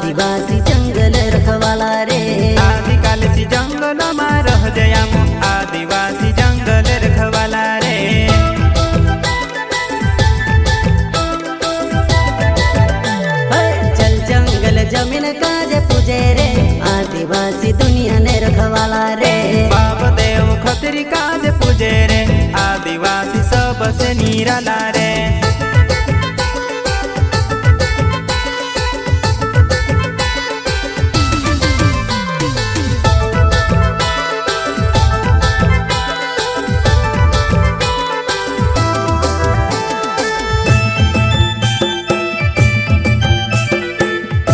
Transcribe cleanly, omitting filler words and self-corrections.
आदिवासी जंगल रखवाला रे। आदिकाल से जंगल में रह जया आदिवासी जंगल रखवाला रे। चल जंगल जमीन काज पूजे रे आदिवासी दुनिया ने रखवाला रे। बाप देव खतरी काज पूजे रे आदिवासी सबसे निराला